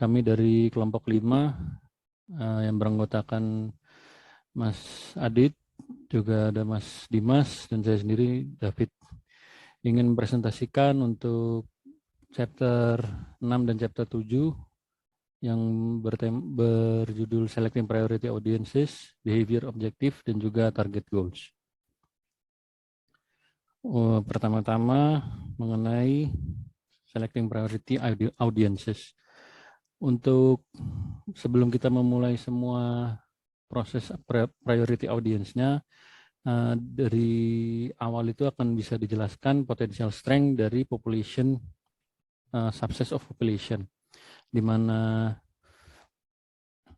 Kami dari kelompok 5 yang beranggotakan Mas Adit, juga ada Mas Dimas, dan saya sendiri, David, ingin mempresentasikan untuk chapter 6 dan chapter 7 yang berjudul Selecting Priority Audiences, Behavior Objective, dan juga Target Goals. Pertama-tama mengenai Selecting Priority Audiences. Untuk sebelum kita memulai semua proses priority audience-nya, dari awal itu akan bisa dijelaskan potential strength dari population, subset of population, di mana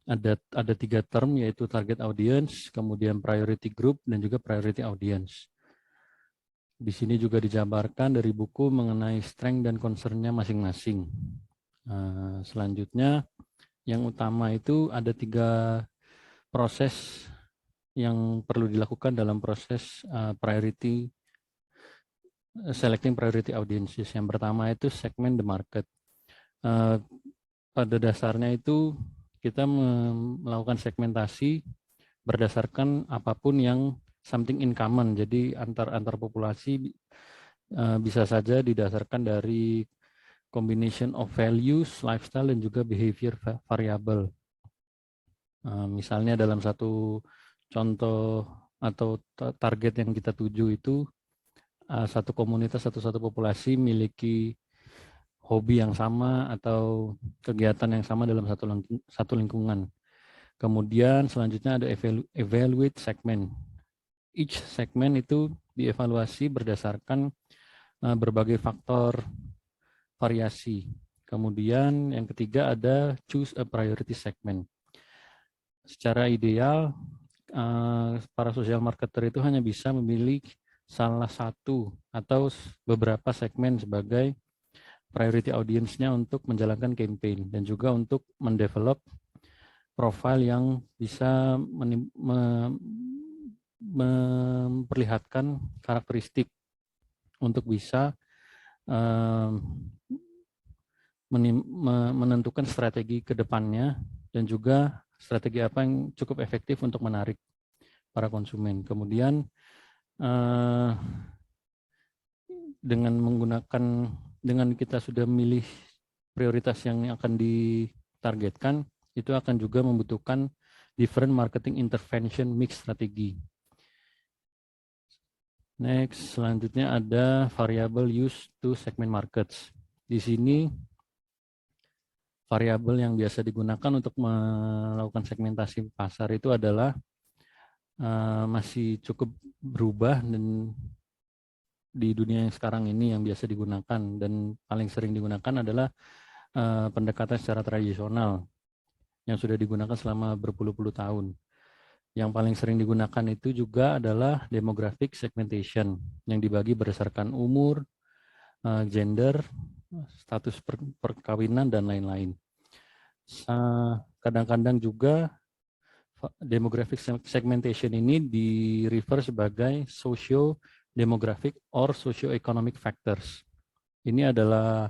ada 3 term, yaitu target audience, kemudian priority group, dan juga priority audience. Di sini juga dijabarkan dari buku mengenai strength dan concern-nya masing-masing. Selanjutnya, yang utama itu ada 3 proses yang perlu dilakukan dalam proses selecting priority audiences. Yang pertama itu segment the market. Pada dasarnya itu kita melakukan segmentasi berdasarkan apapun yang something in common. Jadi antar populasi bisa saja didasarkan dari combination of values, lifestyle, dan juga behavior variable. Misalnya dalam satu contoh atau target yang kita tuju itu, satu komunitas atau satu populasi memiliki hobi yang sama atau kegiatan yang sama dalam satu lingkungan. Kemudian selanjutnya ada evaluate segment. Each segment itu dievaluasi berdasarkan berbagai faktor variasi. Kemudian yang ketiga ada choose a priority segment. Secara ideal, para social marketer itu hanya bisa memilih salah satu atau beberapa segmen sebagai priority audience-nya untuk menjalankan campaign, dan juga untuk mendevelop profil yang bisa memperlihatkan karakteristik untuk bisa menentukan strategi ke depannya, dan juga strategi apa yang cukup efektif untuk menarik para konsumen. Kemudian dengan kita sudah memilih prioritas yang akan ditargetkan, itu akan juga membutuhkan different marketing intervention mix strategi. Next, selanjutnya ada variable used to segment markets. Di sini variabel yang biasa digunakan untuk melakukan segmentasi pasar itu adalah masih cukup berubah, dan di dunia yang sekarang ini yang biasa digunakan dan paling sering digunakan adalah pendekatan secara tradisional yang sudah digunakan selama berpuluh-puluh tahun. Yang paling sering digunakan itu juga adalah demographic segmentation yang dibagi berdasarkan umur, gender, status perkawinan, dan lain-lain. Kadang-kadang juga demographic segmentation ini di-refer sebagai socio-demographic or socio-economic factors. Ini adalah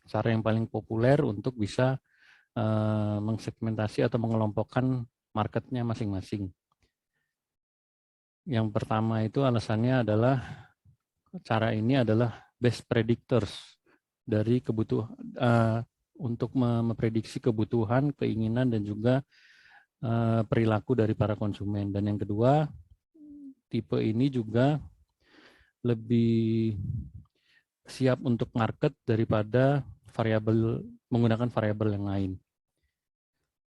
cara yang paling populer untuk bisa mengsegmentasi atau mengelompokkan marketnya masing-masing. Yang pertama itu alasannya adalah cara ini adalah best predictors dari kebutuhan untuk memprediksi kebutuhan, keinginan, dan juga perilaku dari para konsumen. Dan yang kedua, tipe ini juga lebih siap untuk market daripada menggunakan variabel yang lain.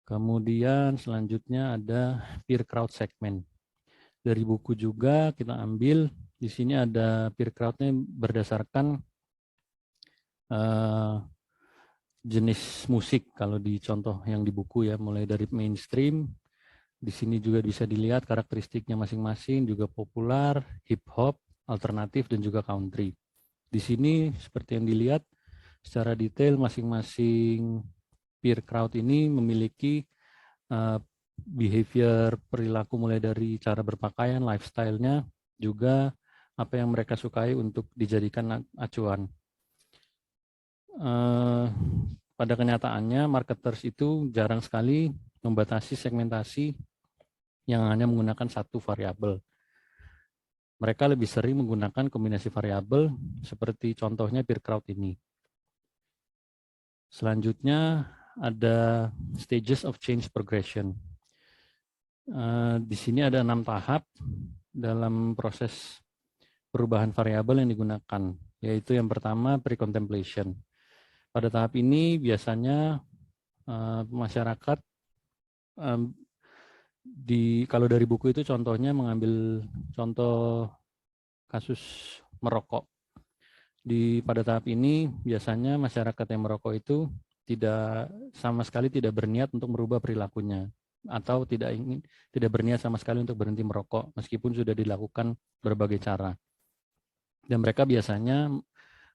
Kemudian selanjutnya ada peer crowd segment. Dari buku juga kita ambil, di sini ada peer crowd-nya berdasarkan jenis musik. Kalau di contoh yang di buku ya, mulai dari mainstream, di sini juga bisa dilihat karakteristiknya masing-masing, juga populer, hip hop, alternatif, dan juga country. Di sini seperti yang dilihat secara detail, masing-masing peer crowd ini memiliki behavior, perilaku mulai dari cara berpakaian, lifestyle-nya, juga apa yang mereka sukai untuk dijadikan acuan. pada kenyataannya marketers itu jarang sekali membatasi segmentasi yang hanya menggunakan satu variabel. Mereka lebih sering menggunakan kombinasi variabel seperti contohnya peer crowd ini. Selanjutnya ada stages of change progression. Di sini ada 6 tahap dalam proses perubahan variabel yang digunakan, yaitu yang pertama pre-contemplation. Pada tahap ini biasanya masyarakat kalau dari buku itu contohnya mengambil contoh kasus merokok. Pada tahap ini biasanya masyarakat yang merokok itu sama sekali tidak berniat untuk merubah perilakunya atau tidak berniat sama sekali untuk berhenti merokok meskipun sudah dilakukan berbagai cara. Dan mereka biasanya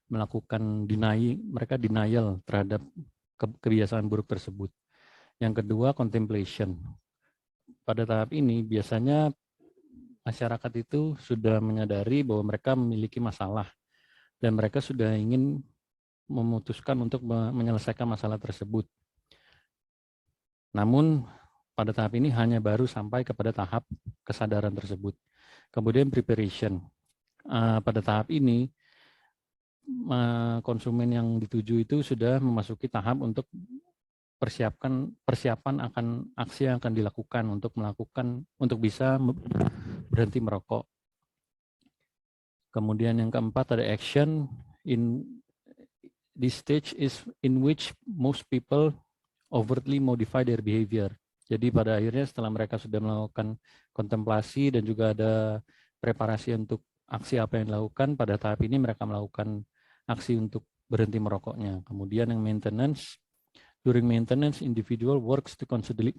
melakukan denial terhadap kebiasaan buruk tersebut. Yang kedua, contemplation. Pada tahap ini biasanya masyarakat itu sudah menyadari bahwa mereka memiliki masalah dan mereka sudah ingin memutuskan untuk menyelesaikan masalah tersebut. Namun pada tahap ini hanya baru sampai kepada tahap kesadaran tersebut. Kemudian preparation. Pada tahap ini konsumen yang dituju itu sudah memasuki tahap untuk persiapan akan aksi yang akan dilakukan untuk bisa berhenti merokok. Kemudian yang keempat ada action. In this stage is in which most people overtly modify their behavior. Jadi pada akhirnya setelah mereka sudah melakukan kontemplasi dan juga ada preparasi untuk aksi apa yang dilakukan, pada tahap ini mereka melakukan aksi untuk berhenti merokoknya. Kemudian yang maintenance. During maintenance, individual works to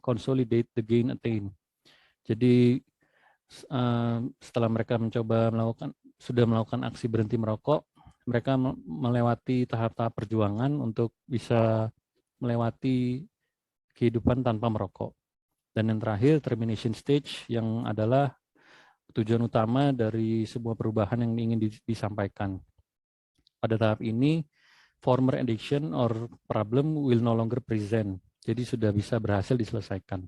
consolidate the gain attained. Jadi setelah mereka sudah melakukan aksi berhenti merokok, mereka melewati tahap-tahap perjuangan untuk bisa melewati kehidupan tanpa merokok. Dan yang terakhir, termination stage, yang adalah tujuan utama dari sebuah perubahan yang ingin disampaikan. Pada tahap ini, former addiction or problem will no longer present. Jadi sudah bisa berhasil diselesaikan.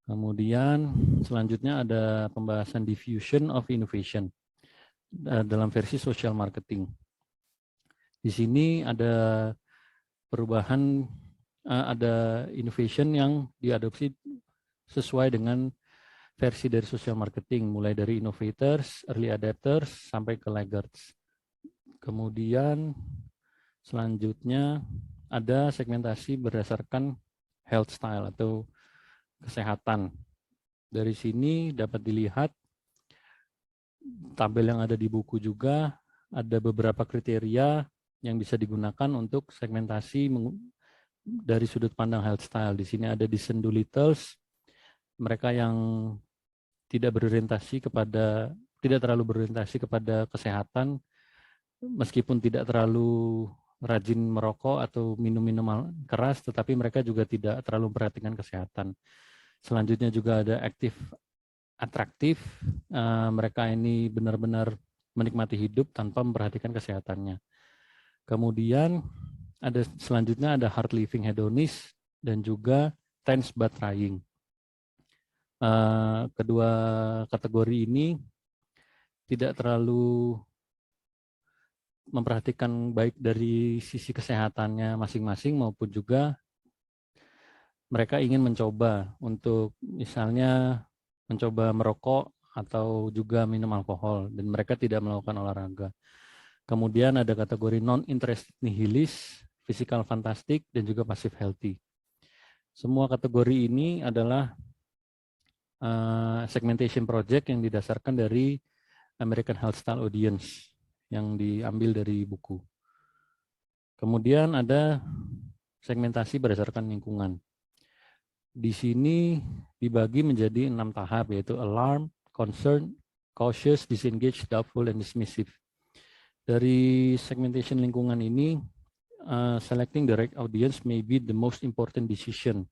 Kemudian selanjutnya ada pembahasan diffusion of innovation dalam versi social marketing. Di sini ada perubahan, ada innovation yang diadopsi sesuai dengan versi dari social marketing, mulai dari innovators, early adapters, sampai ke laggards. Kemudian selanjutnya ada segmentasi berdasarkan health style atau kesehatan. Dari sini dapat dilihat tabel yang ada di buku juga ada beberapa kriteria yang bisa digunakan untuk segmentasi dari sudut pandang health style. Di sini ada Decent Dolittles, mereka yang tidak terlalu berorientasi kepada kesehatan, meskipun tidak terlalu rajin merokok atau minum minuman keras, tetapi mereka juga tidak terlalu memperhatikan kesehatan. Selanjutnya juga ada aktif atraktif, mereka ini benar-benar menikmati hidup tanpa memperhatikan kesehatannya. Kemudian selanjutnya ada hard living hedonist dan juga tense but trying. Kedua kategori ini tidak terlalu memperhatikan baik dari sisi kesehatannya masing-masing maupun juga mereka ingin mencoba untuk misalnya mencoba merokok atau juga minum alkohol dan mereka tidak melakukan olahraga. Kemudian ada kategori non-interested nihilist, physical fantastic, dan juga passive healthy. Semua kategori ini adalah segmentation project yang didasarkan dari American Health Style Audience yang diambil dari buku. Kemudian ada segmentasi berdasarkan lingkungan. Di sini dibagi menjadi 6 tahap, yaitu alarm, concern, cautious, disengaged, doubtful, and dismissive. Dari segmentation lingkungan ini, selecting the right audience may be the most important decision.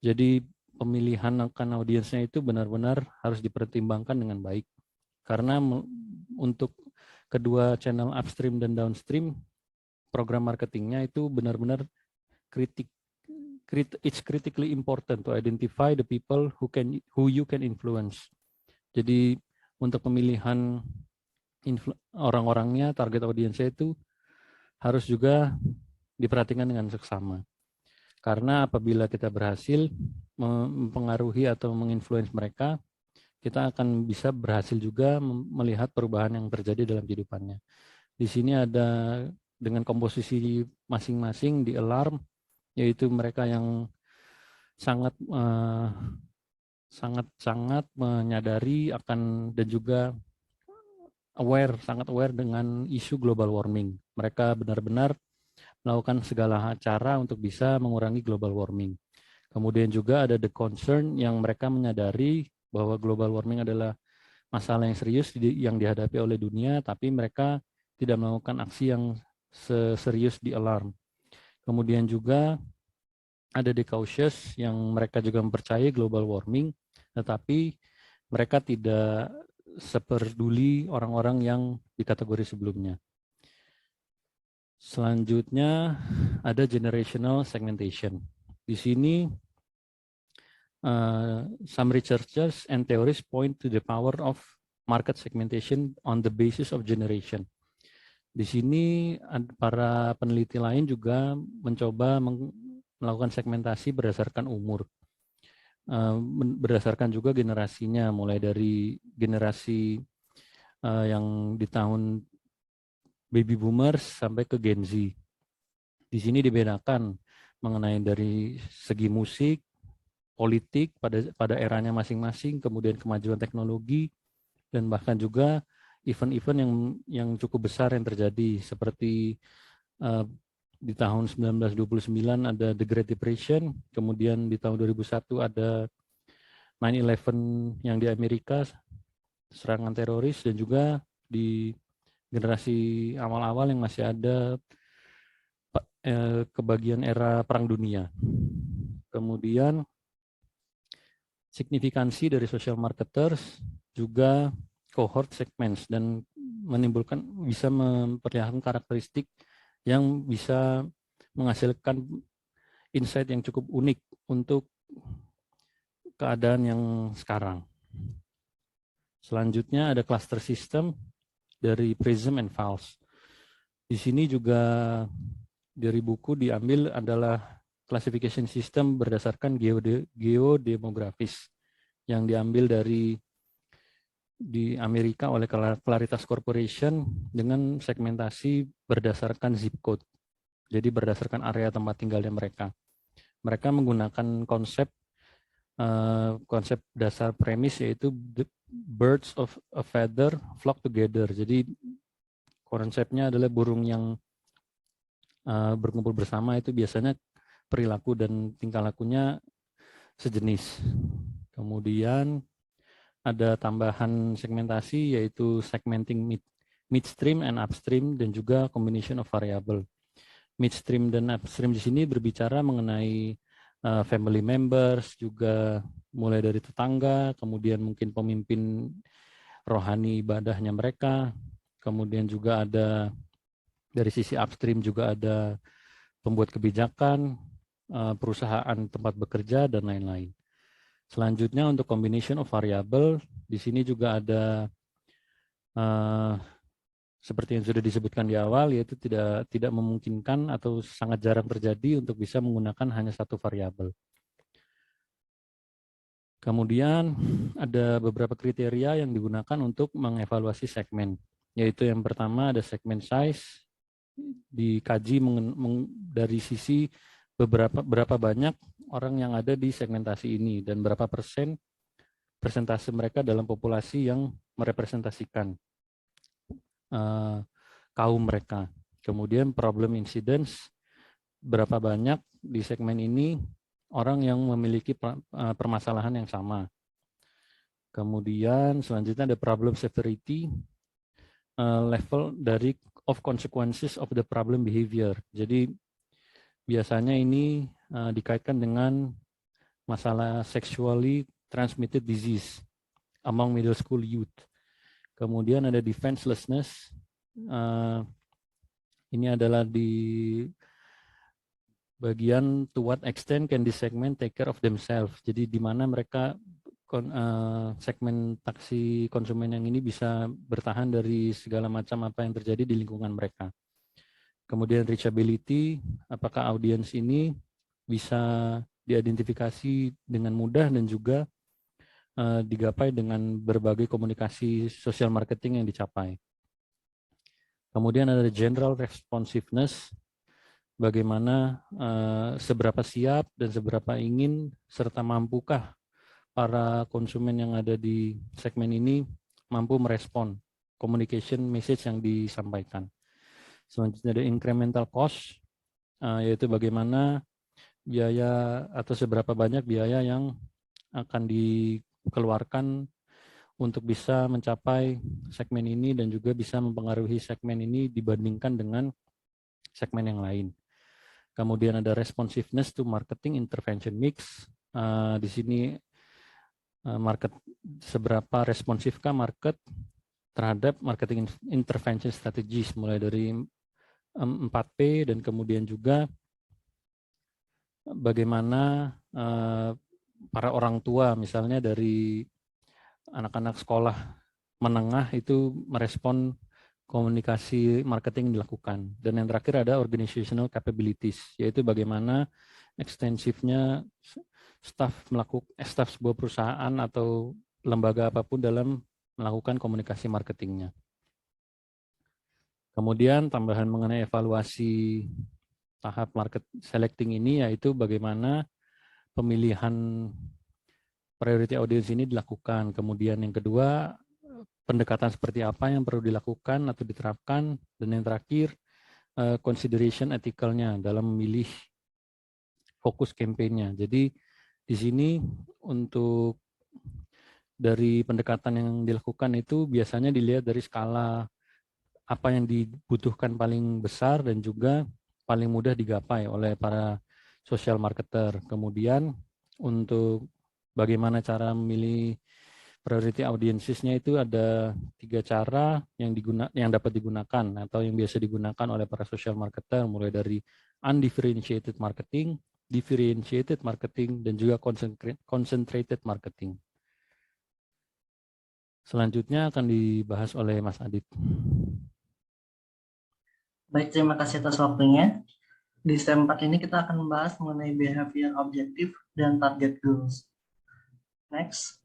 Jadi pemilihan akan audiensnya itu benar-benar harus dipertimbangkan dengan baik. Karena untuk kedua channel upstream dan downstream, program marketingnya itu benar-benar it's critically important to identify the people who you can influence. Jadi untuk pemilihan orang-orangnya, target audiensnya itu harus juga diperhatikan dengan seksama. Karena apabila kita berhasil mempengaruhi atau menginfluence mereka, kita akan bisa berhasil juga melihat perubahan yang terjadi dalam kehidupannya. Di sini ada dengan komposisi masing-masing di alarm, yaitu mereka yang sangat menyadari akan dan juga sangat aware dengan isu global warming. Mereka benar-benar melakukan segala cara untuk bisa mengurangi global warming. Kemudian juga ada the concern yang mereka menyadari bahwa global warming adalah masalah yang serius yang dihadapi oleh dunia, tapi mereka tidak melakukan aksi yang serius di alarm. Kemudian juga ada the cautious yang mereka juga mempercayai global warming, tetapi mereka tidak seperduli orang-orang yang di kategori sebelumnya. Selanjutnya ada generational segmentation. Di sini some researchers and theories point to the power of market segmentation on the basis of generation. Di sini para peneliti lain juga mencoba melakukan segmentasi berdasarkan umur, berdasarkan juga generasinya, mulai dari generasi yang di tahun baby boomers sampai ke Gen Z. Di sini dibedakan mengenai dari segi musik, politik pada eranya masing-masing, kemudian kemajuan teknologi, dan bahkan juga event-event yang cukup besar yang terjadi, seperti di tahun 1929 ada The Great Depression, kemudian di tahun 2001 ada 9/11 yang di Amerika, serangan teroris, dan juga di generasi awal-awal yang masih ada kebagian era Perang Dunia. Kemudian signifikansi dari social marketers juga cohort segments dan bisa memperlihatkan karakteristik yang bisa menghasilkan insight yang cukup unik untuk keadaan yang sekarang. Selanjutnya ada cluster system dari Prism and Fals. Di sini juga dari buku diambil adalah classification system berdasarkan geodemografis yang diambil di Amerika oleh Claritas Corporation dengan segmentasi berdasarkan zip code. Jadi berdasarkan area tempat tinggalnya mereka. Mereka menggunakan konsep dasar premis, yaitu birds of a feather flock together. Jadi konsepnya adalah burung yang berkumpul bersama itu biasanya perilaku dan tingkah lakunya sejenis. Kemudian ada tambahan segmentasi, yaitu segmenting midstream and upstream, dan juga combination of variable. Midstream dan upstream di sini berbicara mengenai family members, juga mulai dari tetangga, kemudian mungkin pemimpin rohani ibadahnya mereka, kemudian juga ada dari sisi upstream juga ada pembuat kebijakan, perusahaan tempat bekerja, dan lain-lain. Selanjutnya untuk combination of variable, di sini juga ada seperti yang sudah disebutkan di awal, yaitu tidak memungkinkan atau sangat jarang terjadi untuk bisa menggunakan hanya satu variabel. Kemudian ada beberapa kriteria yang digunakan untuk mengevaluasi segmen, yaitu yang pertama ada segmen size, dikaji dari sisi berapa banyak orang yang ada di segmentasi ini dan berapa persentase mereka dalam populasi yang merepresentasikan kaum mereka. Kemudian problem incidence, berapa banyak di segmen ini orang yang memiliki permasalahan yang sama. Kemudian selanjutnya ada problem severity, level dari of consequences of the problem behavior. Jadi biasanya ini dikaitkan dengan masalah sexually transmitted disease among middle school youth. Kemudian ada defenselessness, Ini adalah di bagian to what extent can this segment take care of themselves. Jadi di mana mereka segmentasi konsumen yang ini bisa bertahan dari segala macam apa yang terjadi di lingkungan mereka. Kemudian reachability, apakah audiens ini bisa diidentifikasi dengan mudah dan juga digapai dengan berbagai komunikasi sosial marketing yang dicapai. Kemudian ada general responsiveness, bagaimana seberapa siap dan seberapa ingin serta mampukah para konsumen yang ada di segmen ini mampu merespon communication message yang disampaikan. Selanjutnya ada incremental cost, yaitu bagaimana biaya atau seberapa banyak biaya yang akan dikeluarkan untuk bisa mencapai segmen ini dan juga bisa mempengaruhi segmen ini dibandingkan dengan segmen yang lain. Kemudian ada responsiveness to marketing intervention mix. Di sini market, seberapa responsifkah market terhadap marketing intervention strategies, mulai dari 4P dan kemudian juga bagaimana para orang tua misalnya dari anak-anak sekolah menengah itu merespon komunikasi marketing dilakukan. Dan yang terakhir ada organizational capabilities, yaitu bagaimana ekstensifnya staf sebuah perusahaan atau lembaga apapun dalam melakukan komunikasi marketingnya. Kemudian tambahan mengenai evaluasi tahap market selecting ini, yaitu bagaimana pemilihan priority audience ini dilakukan. Kemudian yang kedua, pendekatan seperti apa yang perlu dilakukan atau diterapkan. Dan yang terakhir, consideration ethical-nya dalam memilih fokus campaign-nya. Jadi di sini untuk dari pendekatan yang dilakukan itu biasanya dilihat dari skala apa yang dibutuhkan paling besar dan juga paling mudah digapai oleh para social marketer. Kemudian untuk bagaimana cara memilih priority audiences-nya itu ada 3 cara yang dapat digunakan atau yang biasa digunakan oleh para social marketer, mulai dari undifferentiated marketing, differentiated marketing, dan juga concentrated marketing. Selanjutnya akan dibahas oleh Mas Adit. Baik, terima kasih atas waktunya. Di step 4 ini kita akan membahas mengenai behavior objective dan target goals. Next.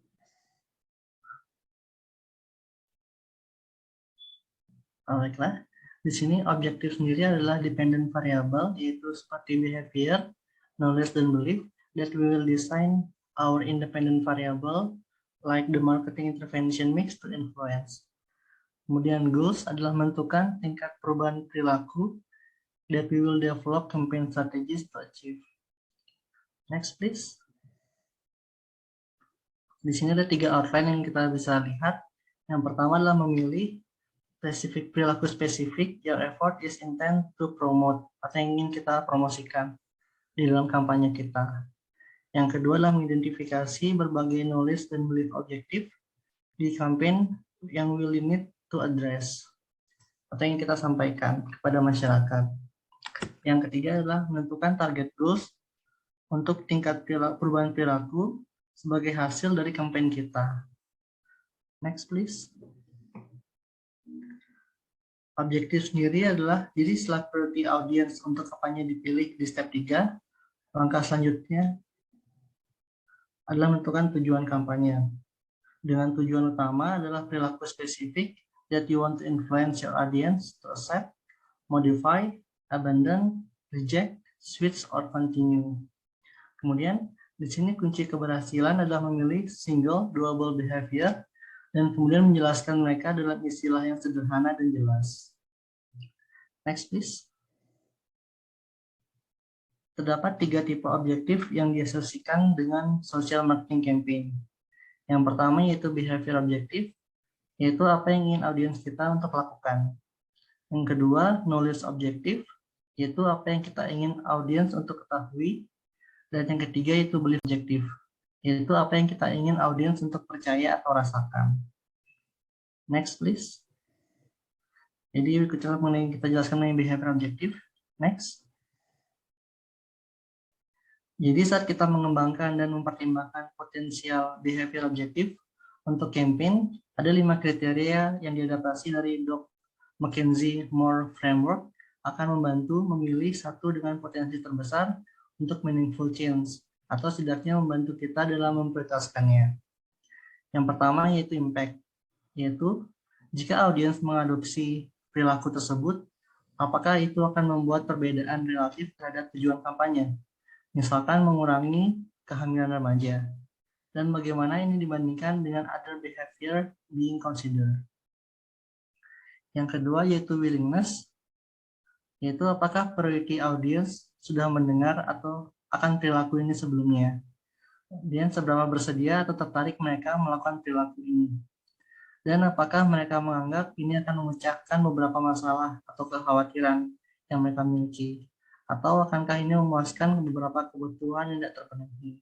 Baiklah, di sini objektif sendiri adalah dependent variable, yaitu seperti behavior, knowledge, dan belief, that we will design our independent variable like the marketing intervention mix to influence. Kemudian goals adalah menentukan tingkat perubahan perilaku that we will develop campaign strategies to achieve. Next, please. Di sini ada 3 outline yang kita bisa lihat. Yang pertama adalah memilih spesifik perilaku spesifik your effort is intent to promote, atau yang ingin kita promosikan di dalam kampanye kita. Yang kedua adalah mengidentifikasi berbagai knowledge dan belief objektif di campaign yang will need to address, atau yang kita sampaikan kepada masyarakat. Yang ketiga adalah menentukan target goals untuk tingkat perubahan perilaku sebagai hasil dari campaign kita. Next, please. Objektif sendiri adalah, jadi setelah priority audience untuk kampanye dipilih di step 3, langkah selanjutnya adalah menentukan tujuan kampanye. Dengan tujuan utama adalah perilaku spesifik that you want to influence your audience to accept, modify, abandon, reject, switch, or continue. Kemudian, di sini kunci keberhasilan adalah memilih single doable behavior dan kemudian menjelaskan mereka dalam istilah yang sederhana dan jelas. Next, please. Terdapat 3 tipe objektif yang diasosiasikan dengan social marketing campaign. Yang pertama yaitu behavior objektif, yaitu apa yang ingin audiens kita untuk lakukan. Yang kedua, knowledge objektif, yaitu apa yang kita ingin audiens untuk ketahui. Dan yang ketiga yaitu belief objektif, yaitu apa yang kita ingin audiens untuk percaya atau rasakan. Next, please. Jadi berikutnya kita jelaskan mengenai behavior objektif. Next. Jadi saat kita mengembangkan dan mempertimbangkan potensial behavior objektif untuk campaign, ada 5 kriteria yang diadaptasi dari Doc McKenzie Moore Framework akan membantu memilih satu dengan potensi terbesar untuk meaningful change, atau setidaknya membantu kita dalam memprioritaskannya. Yang pertama yaitu impact, yaitu jika audiens mengadopsi perilaku tersebut, apakah itu akan membuat perbedaan relatif terhadap tujuan kampanye, misalkan mengurangi kehamilan remaja, dan bagaimana ini dibandingkan dengan other behavior being considered. Yang kedua yaitu willingness, yaitu apakah priority audience sudah mendengar atau akan perilaku ini sebelumnya, dan seberapa bersedia atau tertarik mereka melakukan perilaku ini, dan apakah mereka menganggap ini akan memecahkan beberapa masalah atau kekhawatiran yang mereka miliki, atau akankah ini memuaskan beberapa kebutuhan yang tidak terpenuhi.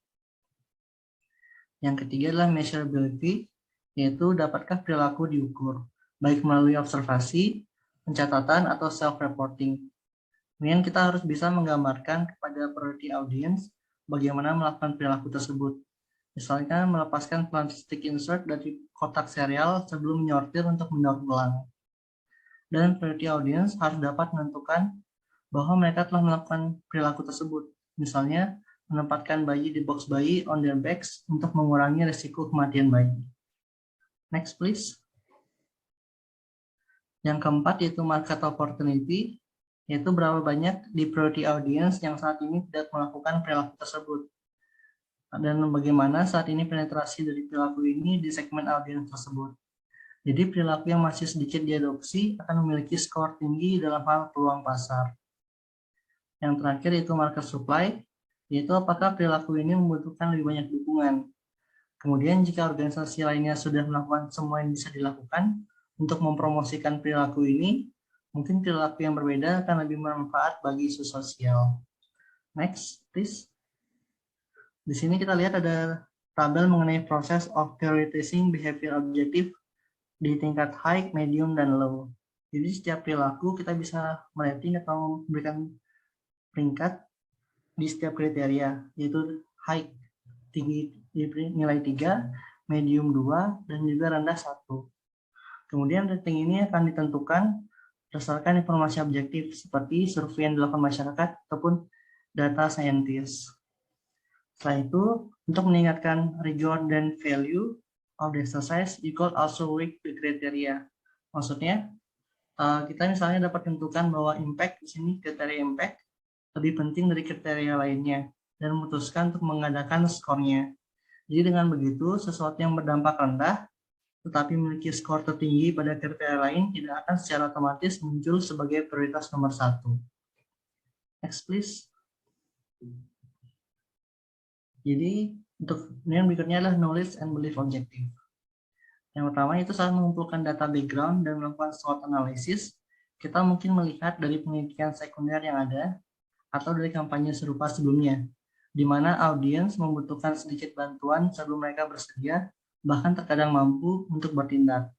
Yang ketiga adalah measurability, yaitu dapatkah perilaku diukur, baik melalui observasi, pencatatan, atau self-reporting. Kemudian kita harus bisa menggambarkan kepada priority audience bagaimana melakukan perilaku tersebut. Misalnya melepaskan plastik insert dari kotak serial sebelum menyortir untuk mendaur ulang. Dan priority audience harus dapat menentukan bahwa mereka telah melakukan perilaku tersebut. Misalnya menempatkan bayi di box bayi on their backs untuk mengurangi risiko kematian bayi. Next please. Yang keempat yaitu market opportunity, yaitu berapa banyak di priority audience yang saat ini tidak melakukan perilaku tersebut. Dan bagaimana saat ini penetrasi dari perilaku ini di segmen audiens tersebut. Jadi perilaku yang masih sedikit diadopsi akan memiliki skor tinggi dalam hal peluang pasar. Yang terakhir yaitu market supply, yaitu apakah perilaku ini membutuhkan lebih banyak dukungan. Kemudian jika organisasi lainnya sudah melakukan semua yang bisa dilakukan untuk mempromosikan perilaku ini, mungkin perilaku yang berbeda akan lebih bermanfaat bagi isu sosial. Next, please. Di sini kita lihat ada tabel mengenai proses of prioritizing behavior objective di tingkat high, medium, dan low. Jadi setiap perilaku kita bisa merating atau memberikan peringkat di setiap kriteria, yaitu high tinggi nilai 3, medium 2, dan juga rendah 1. Kemudian rating ini akan ditentukan berdasarkan informasi objektif seperti survei yang dilakukan masyarakat ataupun data saintis. Setelah itu, untuk meningkatkan reward dan value of the exercise, you could also weight the criteria. Maksudnya, kita misalnya dapat tentukan bahwa impact di sini kriteria impact lebih penting dari kriteria lainnya dan memutuskan untuk mengadakan skornya. Jadi dengan begitu, sesuatu yang berdampak rendah tetapi memiliki skor tertinggi pada kriteria lain tidak akan secara otomatis muncul sebagai prioritas nomor 1. Next please. Jadi untuk yang berikutnya adalah knowledge and belief objective. Yang pertama itu saat mengumpulkan data background dan melakukan SWOT analysis, kita mungkin melihat dari penelitian sekunder yang ada atau dari kampanye serupa sebelumnya, di mana audiens membutuhkan sedikit bantuan sebelum mereka bersedia, bahkan terkadang mampu untuk bertindak.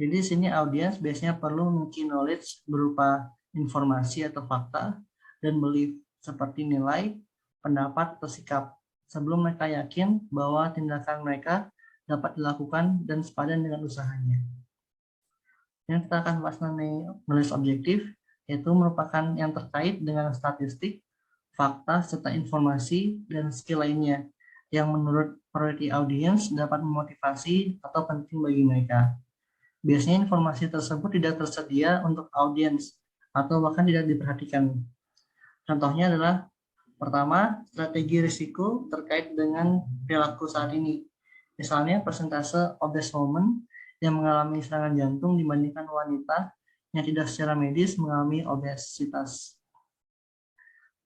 Jadi di sini audiens biasanya perlu memiliki knowledge berupa informasi atau fakta dan belief seperti nilai, pendapat, atau sikap, sebelum mereka yakin bahwa tindakan mereka dapat dilakukan dan sepadan dengan usahanya. Yang kita akan bahas mengenai knowledge objektif, yaitu merupakan yang terkait dengan statistik, fakta, serta informasi dan skill lainnya yang menurut priority audience dapat memotivasi atau penting bagi mereka. Biasanya informasi tersebut tidak tersedia untuk audiens atau bahkan tidak diperhatikan. Contohnya adalah pertama, strategi risiko terkait dengan perilaku saat ini. Misalnya persentase obese women yang mengalami serangan jantung dibandingkan wanita yang tidak secara medis mengalami obesitas.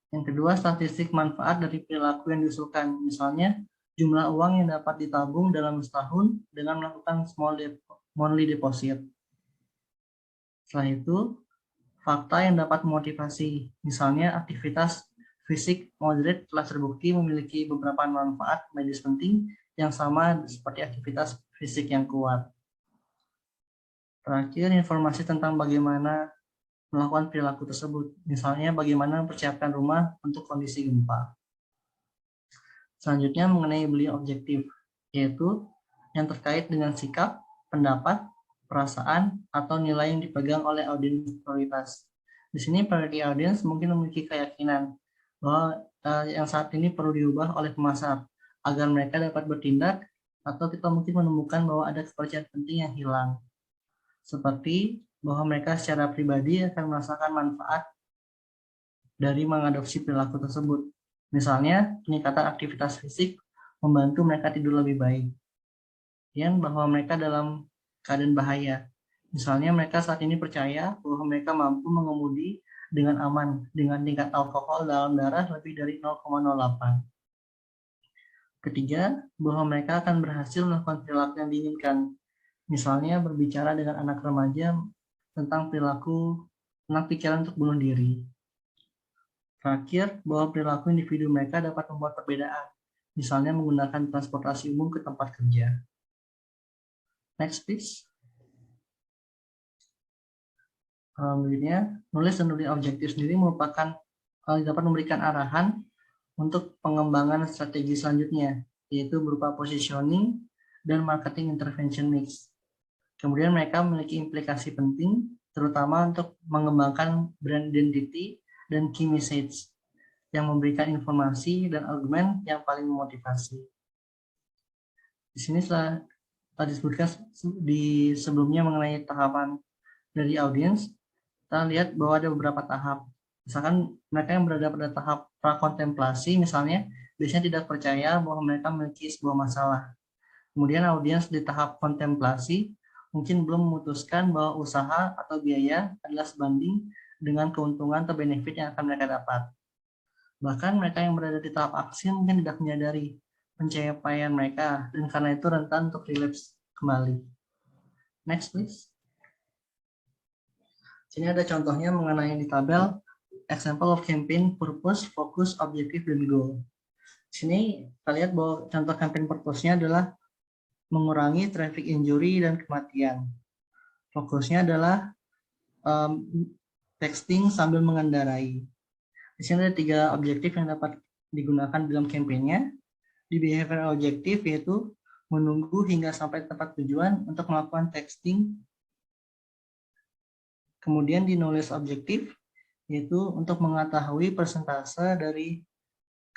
Yang kedua, statistik manfaat dari perilaku yang diusulkan. Misalnya, jumlah uang yang dapat ditabung dalam setahun dengan melakukan small monthly deposit. Setelah itu, fakta yang dapat memotivasi. Misalnya, aktivitas fisik moderate telah terbukti memiliki beberapa manfaat medis penting yang sama seperti aktivitas fisik yang kuat. Terakhir, informasi tentang bagaimana melakukan perilaku tersebut. Misalnya bagaimana mempersiapkan rumah untuk kondisi gempa. Selanjutnya mengenai beli objektif, yaitu yang terkait dengan sikap, pendapat, perasaan, atau nilai yang dipegang oleh audiens prioritas. Di sini priority audience mungkin memiliki keyakinan bahwa yang saat ini perlu diubah oleh pemasar agar mereka dapat bertindak, atau kita mungkin menemukan bahwa ada kepercayaan penting yang hilang. Seperti bahwa mereka secara pribadi akan merasakan manfaat dari mengadopsi perilaku tersebut. Misalnya, peningkatan aktivitas fisik membantu mereka tidur lebih baik. Dan bahwa mereka dalam keadaan bahaya. Misalnya, mereka saat ini percaya bahwa mereka mampu mengemudi dengan aman dengan tingkat alkohol dalam darah lebih dari 0,08. Ketiga, bahwa mereka akan berhasil melakukan perilaku yang diinginkan. Misalnya, berbicara dengan anak remaja tentang pikiran untuk bunuh diri. Terakhir, bahwa perilaku individu mereka dapat membuat perbedaan, misalnya menggunakan transportasi umum ke tempat kerja. Next, please. Berikutnya, nulis dan nulis objektif sendiri merupakan dapat memberikan arahan untuk pengembangan strategi selanjutnya, yaitu berupa positioning dan marketing intervention mix. Kemudian mereka memiliki implikasi penting, terutama untuk mengembangkan brand identity dan key message yang memberikan informasi dan argumen yang paling memotivasi. Di sini telah disebutkan di sebelumnya mengenai tahapan dari audiens, kita lihat bahwa ada beberapa tahap. Misalkan mereka yang berada pada tahap prakontemplasi, misalnya, biasanya tidak percaya bahwa mereka memiliki sebuah masalah. Kemudian audiens di tahap kontemplasi mungkin belum memutuskan bahwa usaha atau biaya adalah sebanding dengan keuntungan atau benefit yang akan mereka dapat. Bahkan mereka yang berada di tahap aksi mungkin tidak menyadari pencapaian mereka, dan karena itu rentan untuk relapse kembali. Next, please. Sini ada contohnya mengenai di tabel example of campaign purpose, focus, objective, dan goal. Sini kita lihat bahwa contoh campaign purpose-nya adalah mengurangi traffic injury dan kematian. Fokusnya adalah texting sambil mengendarai. Di sini ada 3 objektif yang dapat digunakan dalam kampanye. Di behavior objektif yaitu menunggu hingga sampai tempat tujuan untuk melakukan texting. Kemudian di knowledge objektif yaitu untuk mengetahui persentase dari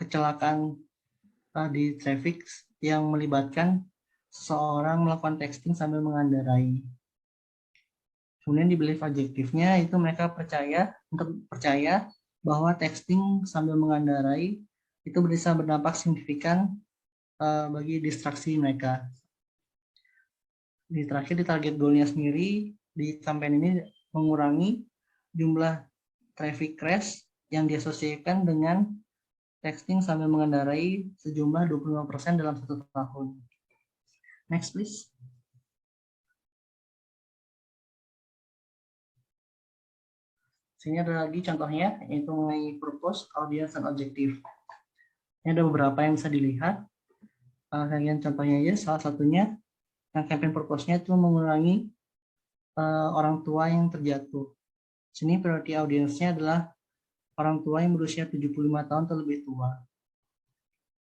kecelakaan di traffic yang melibatkan seseorang melakukan texting sambil mengendarai. Kemudian di belief objektifnya itu mereka percaya bahwa texting sambil mengendarai itu bisa berdampak signifikan bagi distraksi mereka. Di terakhir di target goal-nya sendiri di kampanye ini mengurangi jumlah traffic crash yang diasosiasikan dengan texting sambil mengendarai sejumlah 25% dalam 1 tahun. Next, please. Sini ada lagi contohnya, yaitu mengenai purpose, audience, dan objektif. Ini ada beberapa yang bisa dilihat. Kalian contohnya aja, salah satunya yang campaign purpose-nya itu mengurangi orang tua yang terjatuh. Sini priority audience-nya adalah orang tua yang berusia 75 tahun atau lebih tua.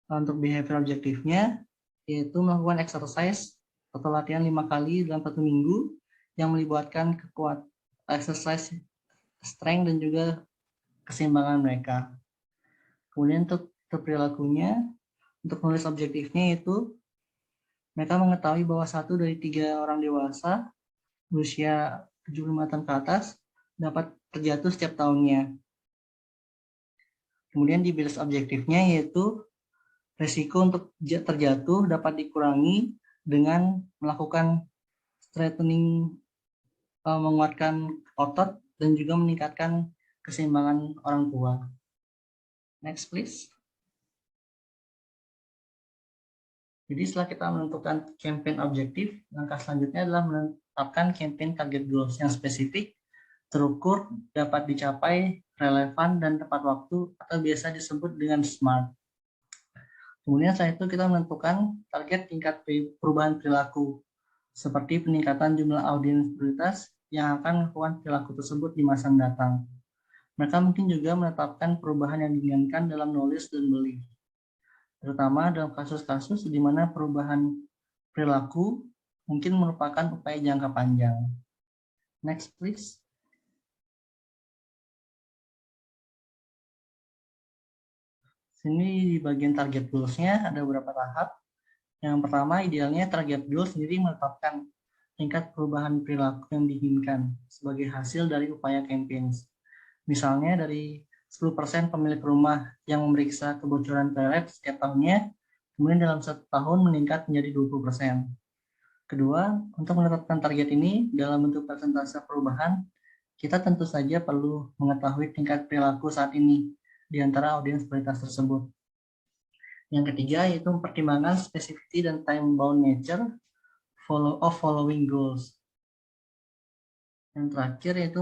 Untuk behavior objektifnya, yaitu melakukan exercise atau latihan 5 kali dalam 1 minggu yang melibatkan kekuatan exercise strength dan juga keseimbangan mereka. Kemudian untuk perilakunya, untuk menulis objektifnya itu mereka mengetahui bahwa 1 dari 3 orang dewasa berusia 75 tahun ke atas dapat terjatuh setiap tahunnya. Kemudian di bilas objektifnya yaitu risiko untuk terjatuh dapat dikurangi dengan melakukan strengthening, menguatkan otot dan juga meningkatkan keseimbangan orang tua. Next, please. Jadi setelah kita menentukan campaign objektif, langkah selanjutnya adalah menetapkan campaign target goals yang spesifik, terukur, dapat dicapai, relevan, dan tepat waktu, atau biasa disebut dengan SMART. Kemudian setelah itu kita menentukan target tingkat perubahan perilaku. seperti peningkatan jumlah audiens prioritas yang akan melakukan perilaku tersebut di masa mendatang. Mereka mungkin juga menetapkan perubahan yang diinginkan dalam knowledge dan belief, terutama dalam kasus-kasus di mana perubahan perilaku mungkin merupakan upaya jangka panjang. Next, please. Sini di bagian target goals-nya ada beberapa tahap. Yang pertama, idealnya target goal sendiri menetapkan tingkat perubahan perilaku yang diinginkan sebagai hasil dari upaya campaigns. Misalnya dari 10% pemilik rumah yang memeriksa kebocoran toilet setiap tahunnya, kemudian dalam 1 tahun meningkat menjadi 20%. Kedua, untuk menetapkan target ini dalam bentuk persentase perubahan, kita tentu saja perlu mengetahui tingkat perilaku saat ini di antara audiens prioritas tersebut. Yang ketiga yaitu mempertimbangkan specificity dan time-bound nature of following goals. Yang terakhir yaitu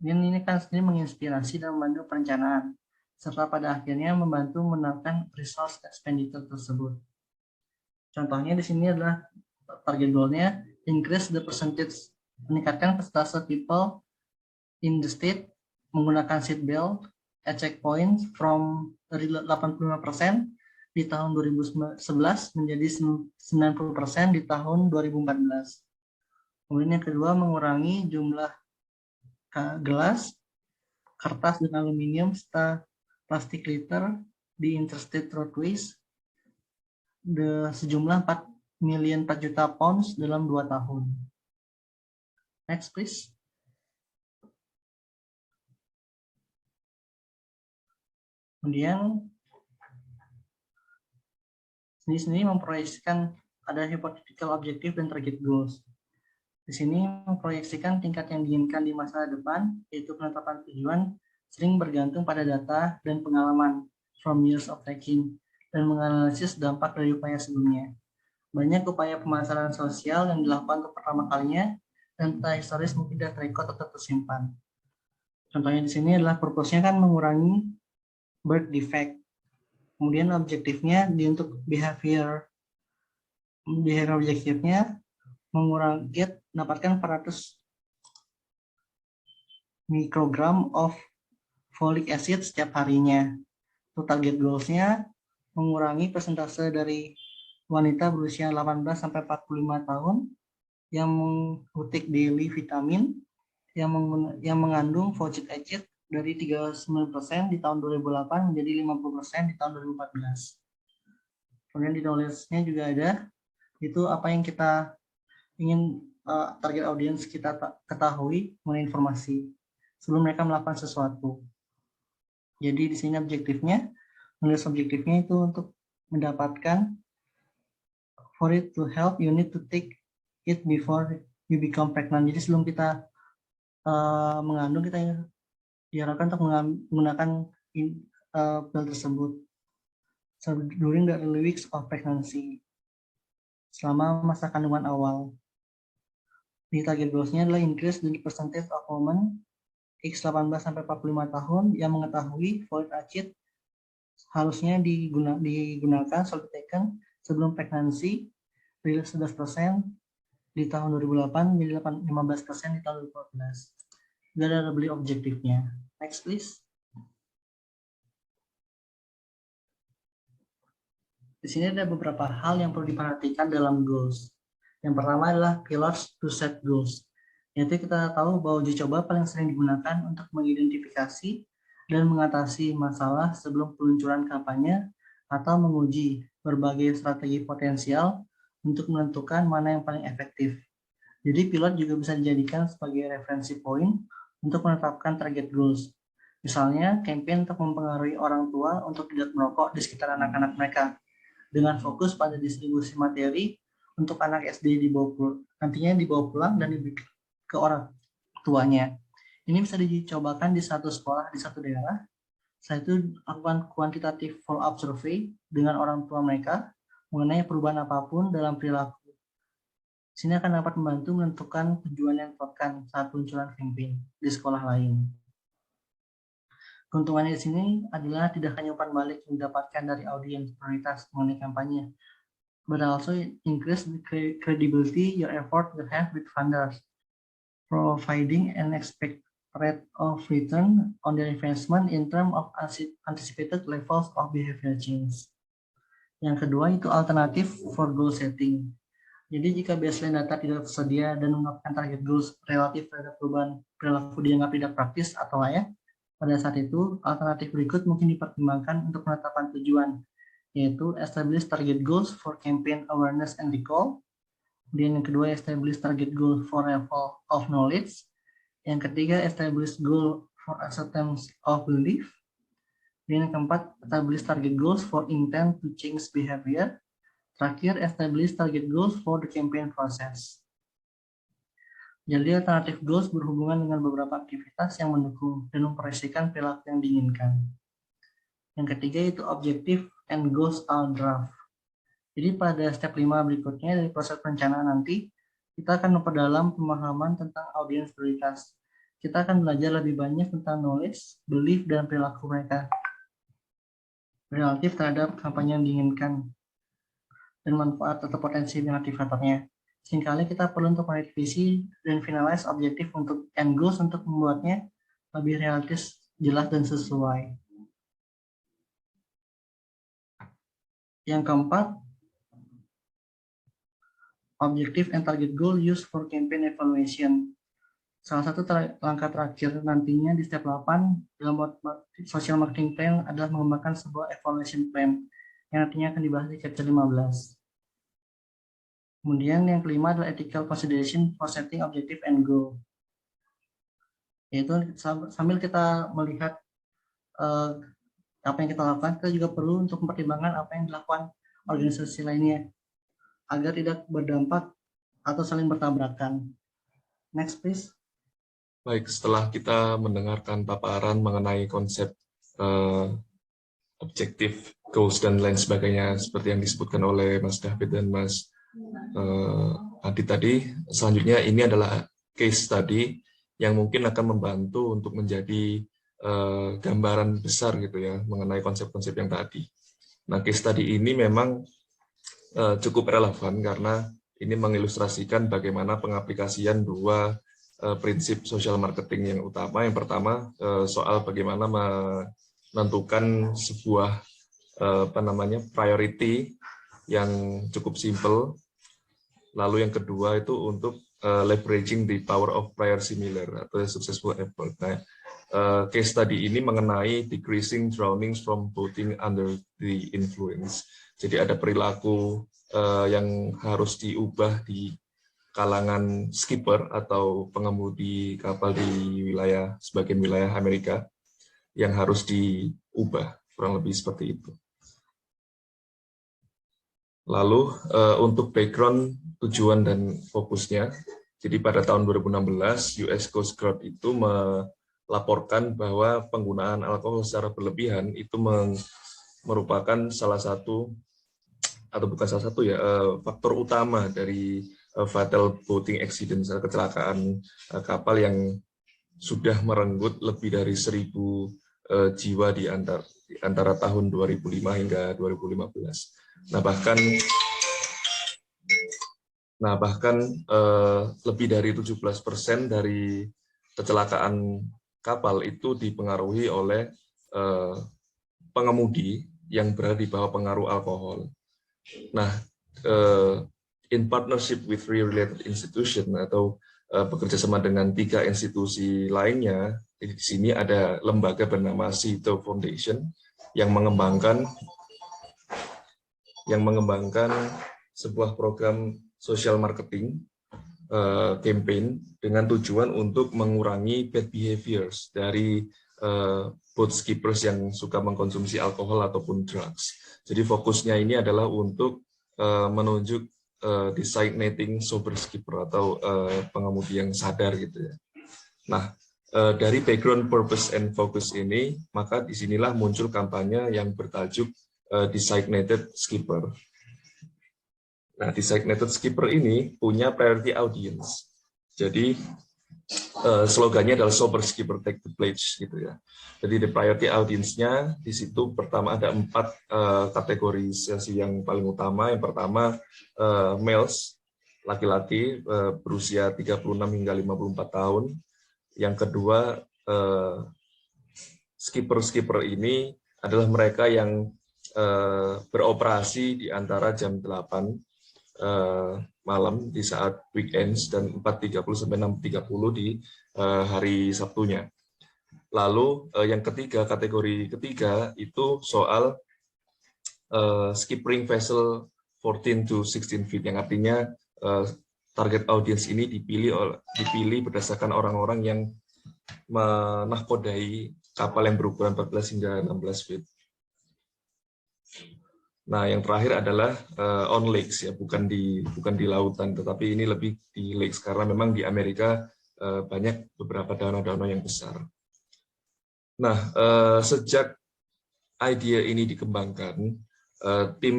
ini kan sendiri menginspirasi dan membantu perencanaan, serta pada akhirnya membantu menerapkan resource expenditure tersebut. Contohnya di sini adalah target goal-nya, increase the percentage, meningkatkan persentase people in the state menggunakan seat belt at checkpoints from dari 85% di tahun 2011 menjadi 90% di tahun 2014. Kemudian yang kedua, mengurangi jumlah gelas, kertas, dan aluminium serta plastik litter di interstate roadways sejumlah 4 juta pounds dalam 2 tahun. Next, please. Kemudian sini memproyeksikan ada hypothetical objective dan target goals. Di sini memproyeksikan tingkat yang diinginkan di masa depan, yaitu penetapan tujuan sering bergantung pada data dan pengalaman from years of tracking dan menganalisis dampak dari upaya sebelumnya. Banyak upaya pemasaran sosial yang dilakukan untuk pertama kalinya dan data historis mungkin tidak terrecord atau tersimpan. Contohnya di sini adalah purpose-nya kan mengurangi birth defect. Kemudian objektifnya untuk behavior objektifnya mengurangi mendapatkan 400 mikrogram of folic acid setiap harinya. Untuk target goals-nya mengurangi persentase dari wanita berusia 18 sampai 45 tahun yang mengutik daily vitamin yang mengandung folic acid dari 39% di tahun 2008 menjadi 50% di tahun 2014. Kemudian di knowledge-nya juga ada itu apa yang kita ingin target audiens kita ketahui mengenai informasi sebelum mereka melakukan sesuatu. Jadi di sini knowledge objektifnya itu untuk mendapatkan for it to help you need to take it before you become pregnant. Jadi sebelum kita mengandung kita diharapkan untuk menggunakan pil tersebut during the early weeks of pregnancy, selama masa kandungan awal. Di target goals-nya adalah increase the percentage of women X 18 sampai 45 tahun yang mengetahui folic acid harusnya digunakan taken sebelum pregnancy dari 11% di tahun 2008 menjadi 15% di tahun 2014. Ini adalah beli objektifnya. Next please. Di sini ada beberapa hal yang perlu diperhatikan dalam goals. Yang pertama adalah pillars to set goals. Yaitu kita tahu bahwa uji coba paling sering digunakan untuk mengidentifikasi dan mengatasi masalah sebelum peluncuran kampanye atau menguji berbagai strategi potensial untuk menentukan mana yang paling efektif. Jadi pilot juga bisa dijadikan sebagai referensi point untuk menetapkan target goals. Misalnya, campaign untuk mempengaruhi orang tua untuk tidak merokok di sekitar anak-anak mereka, dengan fokus pada distribusi materi untuk anak SD nantinya dibawa pulang dan diberikan ke orang tuanya. Ini bisa dicobakan di satu sekolah di satu daerah. Setelah itu lakukan quantitative follow-up survey dengan orang tua mereka mengenai perubahan apapun dalam perilaku. Sini akan dapat membantu menentukan tujuan yang ditetapkan saat peluncuran campaign di sekolah lain. Keuntungannya di sini adalah tidak hanya umpan balik yang didapatkan dari audiens prioritas mengenai kampanye. but also increase the credibility your effort will have with funders, providing an expected rate of return on their investment in terms of anticipated levels of behavior change. Yang kedua itu alternatif for goal setting. Jadi jika baseline data tidak tersedia dan menetapkan target goals relatif terhadap perubahan perilaku dianggap tidak praktis atau layak, pada saat itu alternatif berikut mungkin dipertimbangkan untuk penetapan tujuan, yaitu establish target goals for campaign awareness and recall. Kemudian yang kedua, establish target goal for level of knowledge. Yang ketiga, establish goal for acceptance of belief. Dan yang keempat, establish target goals for intent to change behavior. Terakhir, establish target goals for the campaign process. Jadi alternatif goals berhubungan dengan beberapa aktivitas yang mendukung dan memproyeksikan perilaku yang diinginkan. Yang ketiga itu objective and goals are draft. Jadi pada step 5 berikutnya dari proses perencanaan nanti, kita akan memperdalam pemahaman tentang audiens prioritas. Kita akan belajar lebih banyak tentang knowledge, belief, dan perilaku mereka relatif terhadap kampanye yang diinginkan dan manfaat atau potensi aktivatornya. Seringkali kita perlu untuk merevisi dan finalize objektif untuk end goals untuk membuatnya lebih realistis, jelas, dan sesuai. Yang keempat, objective and target goal used for campaign evaluation. Salah satu langkah terakhir nantinya di step 8 dalam social marketing plan adalah mengembangkan sebuah evaluation plan yang nantinya akan dibahas di chapter 15. Kemudian yang kelima adalah ethical consideration for setting objective and goal. Yaitu sambil kita melihat apa yang kita lakukan, kita juga perlu untuk mempertimbangkan apa yang dilakukan organisasi lainnya agar tidak berdampak atau saling bertabrakan. Next please. Baik, setelah kita mendengarkan paparan mengenai konsep objektif, goals, dan lain sebagainya seperti yang disebutkan oleh Mas David dan Mas Adit tadi, selanjutnya ini adalah case study yang mungkin akan membantu untuk menjadi gambaran besar gitu ya mengenai konsep-konsep yang tadi. Nah, case study ini memang cukup relevan karena ini mengilustrasikan bagaimana pengaplikasian dua prinsip social marketing yang utama. Yang pertama soal bagaimana menentukan sebuah priority yang cukup simple. Lalu yang kedua itu untuk leveraging the power of prior similar atau successful effort. Nah, case study ini mengenai decreasing drownings from voting under the influence. Jadi ada perilaku yang harus diubah di kalangan skipper atau pengemudi kapal di sebagian wilayah Amerika yang harus diubah, kurang lebih seperti itu. Lalu untuk background, tujuan, dan fokusnya, jadi pada tahun 2016 US Coast Guard itu melaporkan bahwa penggunaan alkohol secara berlebihan itu merupakan salah satu, atau bukan salah satu ya, faktor utama dari fatal boating accident, kecelakaan kapal yang sudah merenggut lebih dari 1.000 jiwa di antara tahun 2005 hingga 2015. Nah bahkan lebih dari 17% dari kecelakaan kapal itu dipengaruhi oleh pengemudi yang berada di bawah pengaruh alkohol. Nah, in partnership with related institution atau bekerja sama dengan 3 institusi lainnya, di sini ada lembaga bernama Cito Foundation yang mengembangkan sebuah program social marketing campaign dengan tujuan untuk mengurangi bad behaviors dari boat skippers yang suka mengkonsumsi alkohol ataupun drugs. Jadi fokusnya ini adalah untuk menunjuk designating sober skipper atau pengemudi yang sadar gitu ya. Nah, dari background, purpose, and focus ini, maka disinilah muncul kampanye yang bertajuk Designated Skipper. Nah, Designated Skipper ini punya priority audience. Jadi slogannya adalah Sober Skipper Take the Pledge gitu ya. Jadi the priority audience-nya di situ pertama ada 4 kategori sesi yang paling utama. Yang pertama males, laki-laki berusia 36 hingga 54 tahun. Yang kedua skipper-skipper ini adalah mereka yang beroperasi di antara jam 8 malam di saat weekends dan 4.30 sampai 6.30 di hari Sabtunya. Lalu yang ketiga, kategori ketiga itu soal skippering vessel 14 to 16 feet, yang artinya target audience ini dipilih berdasarkan orang-orang yang menahkodai kapal yang berukuran 14 hingga 16 feet. Nah, yang terakhir adalah on lakes ya, bukan di lautan, tetapi ini lebih di lakes karena memang di Amerika banyak beberapa danau-danau yang besar. Nah, sejak ide ini dikembangkan, tim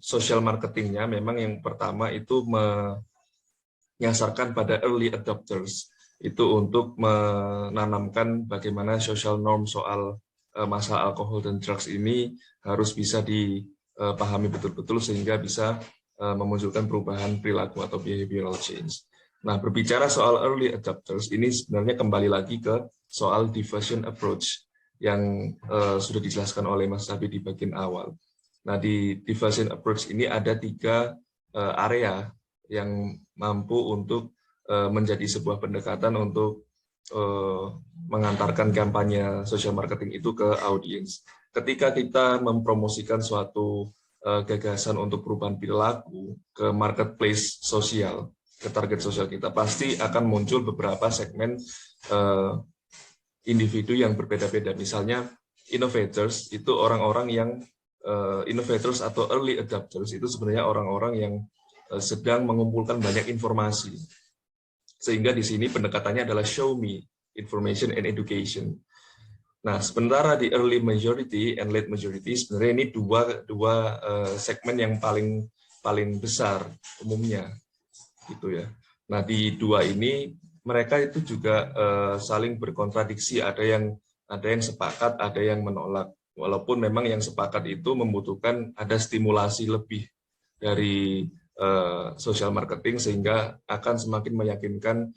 social marketingnya memang yang pertama itu menyasarkan pada early adopters, itu untuk menanamkan bagaimana social norm soal masalah alkohol dan drugs ini harus bisa dipahami betul-betul sehingga bisa memunculkan perubahan perilaku atau behavioral change. Nah, berbicara soal early adopters, ini sebenarnya kembali lagi ke soal diversion approach yang sudah dijelaskan oleh Mas Sabi di bagian awal. Nah, di diversion approach ini ada 3 area yang mampu untuk menjadi sebuah pendekatan untuk mengantarkan kampanye social marketing itu ke audiens. Ketika kita mempromosikan suatu gagasan untuk perubahan perilaku ke marketplace sosial, ke target sosial kita, pasti akan muncul beberapa segmen individu yang berbeda-beda. Misalnya innovators itu orang-orang yang innovators atau early adopters itu sebenarnya orang-orang yang sedang mengumpulkan banyak informasi. Sehingga di sini pendekatannya adalah show me, information and education. Nah, sementara di early majority and late majority sebenarnya ini dua segmen yang paling besar umumnya, gitu ya. Nah, di 2 ini mereka itu juga saling berkontradiksi, ada yang sepakat, ada yang menolak. Walaupun memang yang sepakat itu membutuhkan ada stimulasi lebih dari social marketing sehingga akan semakin meyakinkan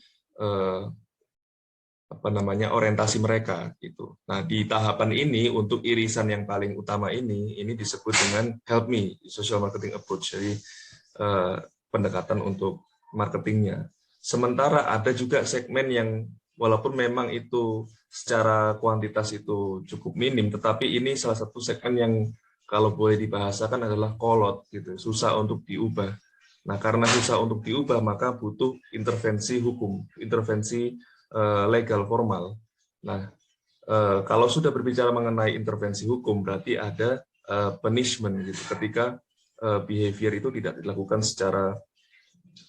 orientasi mereka gitu. Nah, di tahapan ini untuk irisan yang paling utama ini disebut dengan help me social marketing approach, jadi pendekatan untuk marketingnya. Sementara ada juga segmen yang walaupun memang itu secara kuantitas itu cukup minim, tetapi ini salah satu segmen yang kalau boleh dibahasakan adalah kolot gitu, susah untuk diubah. Nah, karena susah untuk diubah, maka butuh intervensi hukum, intervensi legal formal. Nah, kalau sudah berbicara mengenai intervensi hukum, berarti ada punishment gitu, ketika behavior itu tidak dilakukan secara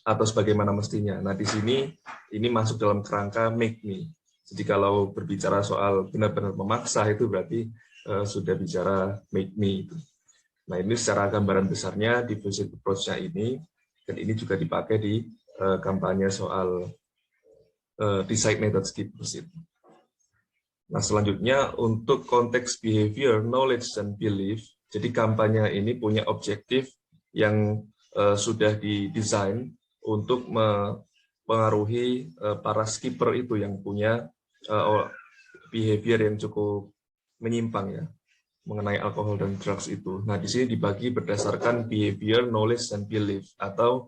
atau sebagaimana mestinya. Nah, di sini ini masuk dalam kerangka make me. Jadi kalau berbicara soal benar-benar memaksa itu berarti sudah bicara make me itu. Nah, ini secara gambaran besarnya diversion approach-nya ini. Dan ini juga dipakai di kampanye soal decide method skippers itu. Nah, selanjutnya untuk konteks behavior, knowledge, dan belief, jadi kampanye ini punya objektif yang sudah didesain untuk mempengaruhi para skipper itu yang punya behavior yang cukup menyimpang ya mengenai alkohol dan drugs itu. Nah, di sini dibagi berdasarkan behavior, knowledge, dan belief, atau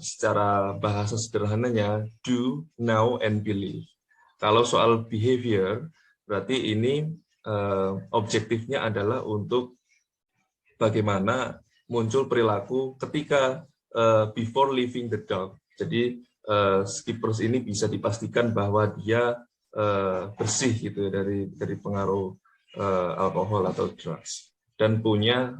secara bahasa sederhananya do, know, and believe. Kalau soal behavior, berarti ini objektifnya adalah untuk bagaimana muncul perilaku ketika before leaving the dock. Jadi skippers ini bisa dipastikan bahwa dia bersih gitu ya, dari pengaruh alkohol atau drugs, dan punya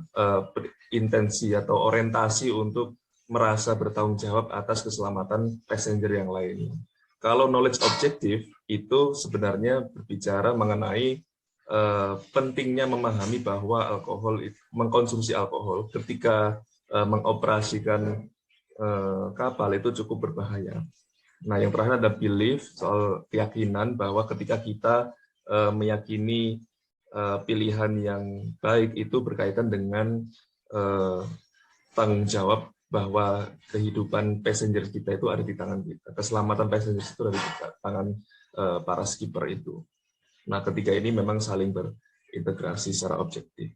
intensi atau orientasi untuk merasa bertanggung jawab atas keselamatan passenger yang lain. Kalau knowledge objektif itu sebenarnya berbicara mengenai pentingnya memahami bahwa mengkonsumsi alkohol ketika mengoperasikan kapal itu cukup berbahaya. Nah, yang terakhir ada belief, soal keyakinan bahwa ketika kita meyakini pilihan yang baik itu berkaitan dengan tanggung jawab bahwa kehidupan passenger kita itu ada di tangan kita. Keselamatan passenger itu ada di tangan para skipper itu. Nah, ketiga ini memang saling berintegrasi secara objektif.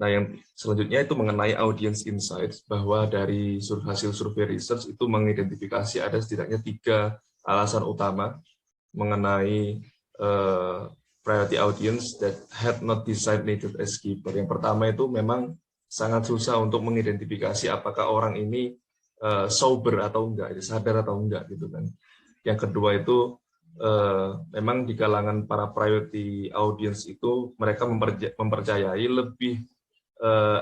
Nah, yang selanjutnya itu mengenai audience insights, bahwa dari hasil survei research itu mengidentifikasi ada setidaknya 3 alasan utama mengenai priority audience that had not designated as skipper. Yang pertama itu memang sangat susah untuk mengidentifikasi apakah orang ini sober atau enggak, sadar atau enggak gitu kan. Yang kedua itu memang di kalangan para priority audience itu mereka mempercayai lebih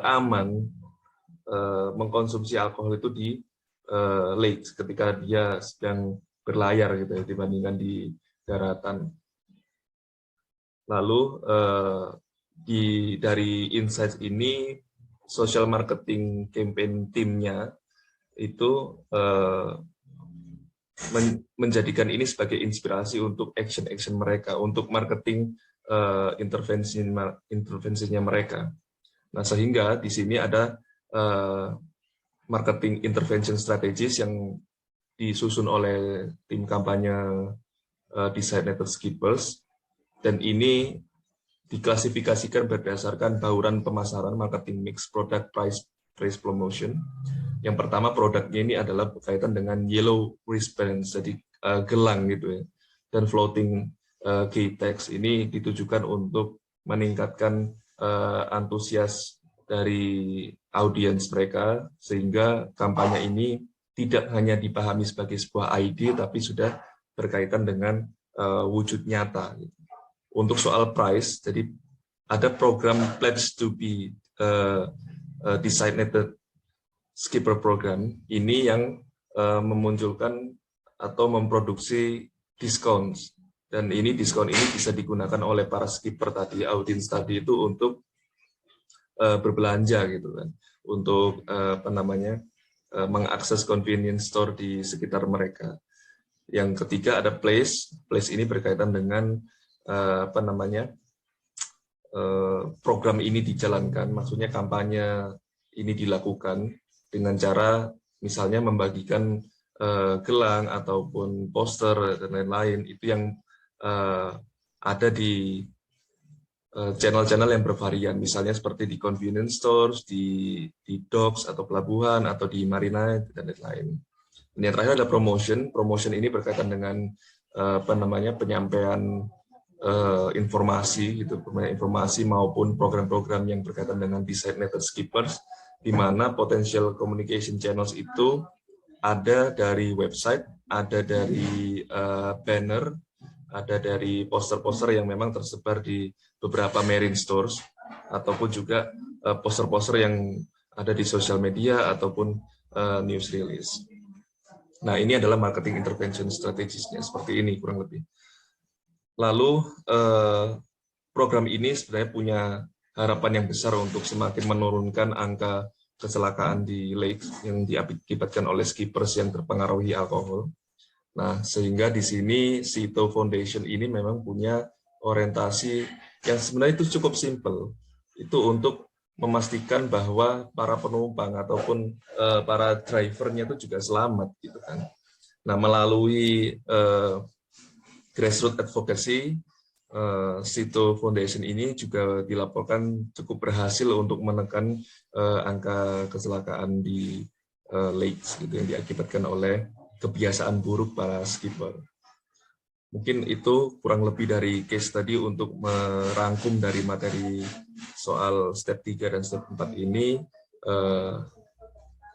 aman mengkonsumsi alkohol itu di lakes ketika dia sedang berlayar gitu ya, dibandingkan di daratan. Lalu dari insights ini social marketing campaign timnya itu menjadikan ini sebagai inspirasi untuk action mereka, untuk marketing intervensinya mereka. Nah, sehingga di sini ada marketing intervention strategies yang disusun oleh tim kampanye Designated Skippers, dan ini diklasifikasikan berdasarkan bauran pemasaran marketing mix product price promotion. Yang pertama, produknya ini adalah berkaitan dengan yellow wristbands, jadi gelang gitu ya, dan floating key tags. Ini ditujukan untuk meningkatkan antusias dari audiens mereka, sehingga kampanye ini tidak hanya dipahami sebagai sebuah ide, tapi sudah berkaitan dengan wujud nyata. Untuk soal price, jadi ada program Pledge to be Designated Skipper Program. Ini yang memunculkan atau memproduksi diskon. Dan diskon ini bisa digunakan oleh para skipper tadi, audiens tadi itu untuk berbelanja gitu kan, untuk mengakses convenience store di sekitar mereka. Yang ketiga ada place ini berkaitan dengan program ini dijalankan, maksudnya kampanye ini dilakukan dengan cara misalnya membagikan gelang ataupun poster dan lain-lain, itu yang ada di channel-channel yang bervarian, misalnya seperti di convenience stores, di docks atau pelabuhan, atau di marina dan lain-lain. Yang terakhir ada promotion. Promotion ini berkaitan dengan penyampaian informasi, gitu, informasi maupun program-program yang berkaitan dengan designated skippers, di mana potential communication channels itu ada dari website, ada dari banner, ada dari poster-poster yang memang tersebar di beberapa marine stores, ataupun juga poster-poster yang ada di sosial media ataupun news release. Nah, ini adalah marketing intervention strategisnya, seperti ini kurang lebih. Lalu program ini sebenarnya punya harapan yang besar untuk semakin menurunkan angka kecelakaan di lake yang diakibatkan oleh skippers yang terpengaruhi alkohol. Nah, sehingga di sini Sito Foundation ini memang punya orientasi yang sebenarnya itu cukup simpel. Itu untuk memastikan bahwa para penumpang ataupun para drivernya itu juga selamat gitu kan. Nah, melalui grassroots advocacy, Sito Foundation ini juga dilaporkan cukup berhasil untuk menekan angka kecelakaan di lakes gitu, yang diakibatkan oleh kebiasaan buruk para skipper. Mungkin itu kurang lebih dari case tadi untuk merangkum dari materi soal step 3 dan step 4 ini.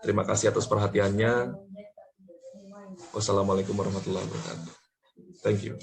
Terima kasih atas perhatiannya. Wassalamualaikum warahmatullahi wabarakatuh. Thank you.